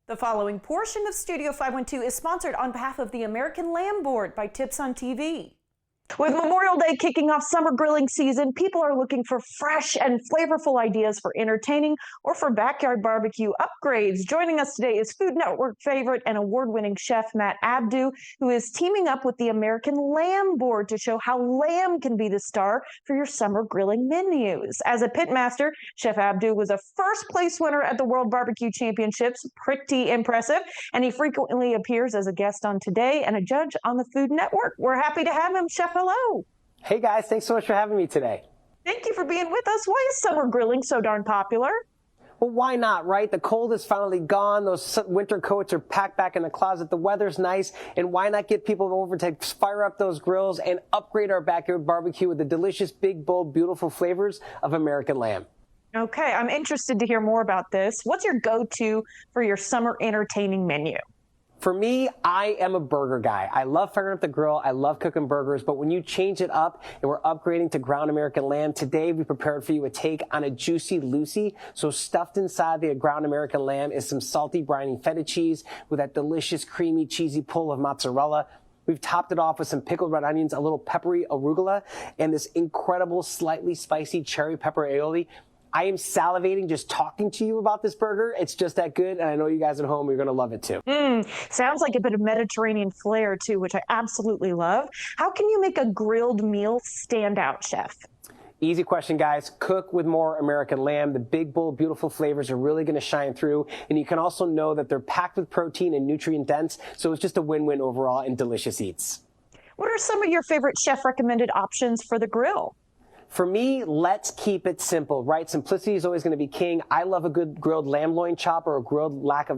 The following portion of Studio 512 is sponsored on behalf of the American Lamb Board by Tips on TV. With Memorial Day kicking off summer grilling season, people are looking for fresh and flavorful ideas for entertaining or for backyard barbecue upgrades. Joining us today is Food Network favorite and award-winning chef Matt Abdoo, who is teaming up with the American Lamb Board to show how lamb can be the star for your summer grilling menus. As a pitmaster, Chef Abdoo was a first-place winner at the World Barbecue Championships, pretty impressive, and he frequently appears as a guest on Today and a judge on the Food Network. We're happy to have him. Chef, hello. Hey guys, thanks so much for having me today. Thank you for being with us. Why is summer grilling so darn popular? Well, why not, right? The cold is finally gone. Those winter coats are packed back in the closet. The weather's nice. And why not get people over to fire up those grills and upgrade our backyard barbecue with the delicious, big, bold, beautiful flavors of American lamb? Okay, I'm interested to hear more about this. What's your go-to for your summer entertaining menu? For me, I am a burger guy. I love firing up the grill. I love cooking burgers. But when you change it up and we're upgrading to ground American lamb, today we prepared for you a take on a Juicy Lucy. So stuffed inside the ground American lamb is some salty briny feta cheese with that delicious, creamy, cheesy pull of mozzarella. We've topped it off with some pickled red onions, a little peppery arugula, and this incredible, slightly spicy cherry pepper aioli. I am salivating just talking to you about this burger. It's just that good, and I know you guys at home are going to love it too. Sounds like a bit of Mediterranean flair too, which I absolutely love. How can you make a grilled meal stand out, Chef? Easy question, guys. Cook with more American lamb. The big, bold, beautiful flavors are really going to shine through, and you can also know that they're packed with protein and nutrient dense, so it's just a win-win overall and delicious eats. What are some of your favorite chef-recommended options for the grill? For me, let's keep it simple, right? Simplicity is always going to be king. I love a good grilled lamb loin chop or a grilled rack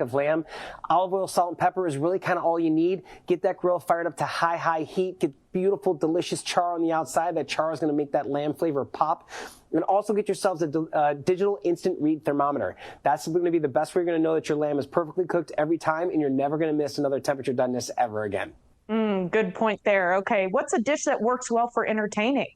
of lamb. Olive oil, salt, and pepper is really kind of all you need. Get that grill fired up to high heat. Get beautiful, delicious char on the outside. That char is going to make that lamb flavor pop. And also get yourselves a digital instant read thermometer. That's going to be the best way you're going to know that your lamb is perfectly cooked every time, and you're never going to miss another temperature doneness ever again. Good point there. Okay, what's a dish that works well for entertaining?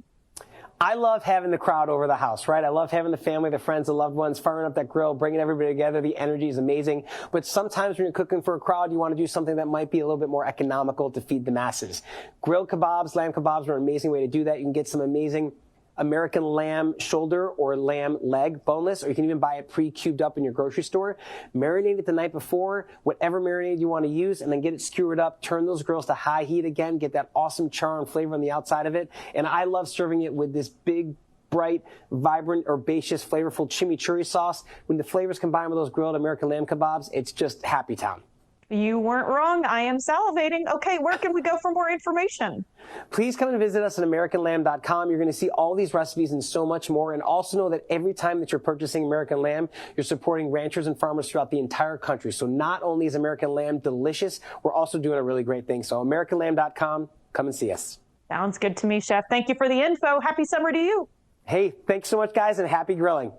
I love having the crowd over the house, right? I love having the family, the friends, the loved ones, firing up that grill, bringing everybody together. The energy is amazing. But sometimes when you're cooking for a crowd, you want to do something that might be a little bit more economical to feed the masses. Grilled kebabs, lamb kebabs are an amazing way to do that. You can get some amazing American lamb shoulder or lamb leg, boneless, or you can even buy it pre-cubed up in your grocery store. Marinate it the night before, whatever marinade you want to use, and then get it skewered up. Turn those grills to high heat again. Get that awesome char and flavor on the outside of it. And I love serving it with this big, bright, vibrant, herbaceous, flavorful chimichurri sauce. When the flavors combine with those grilled American lamb kebabs, it's just happy town. You weren't wrong. I am salivating. Okay, where can we go for more information? Please come and visit us at AmericanLamb.com. You're going to see all these recipes and so much more. And also know that every time that you're purchasing American lamb, you're supporting ranchers and farmers throughout the entire country. So not only is American lamb delicious, we're also doing a really great thing. So AmericanLamb.com, come and see us. Sounds good to me, Chef. Thank you for the info. Happy summer to you. Hey, thanks so much, guys, and happy grilling.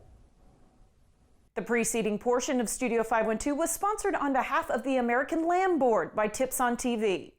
The preceding portion of Studio 512 was sponsored on behalf of the American Lamb Board by Tips on TV.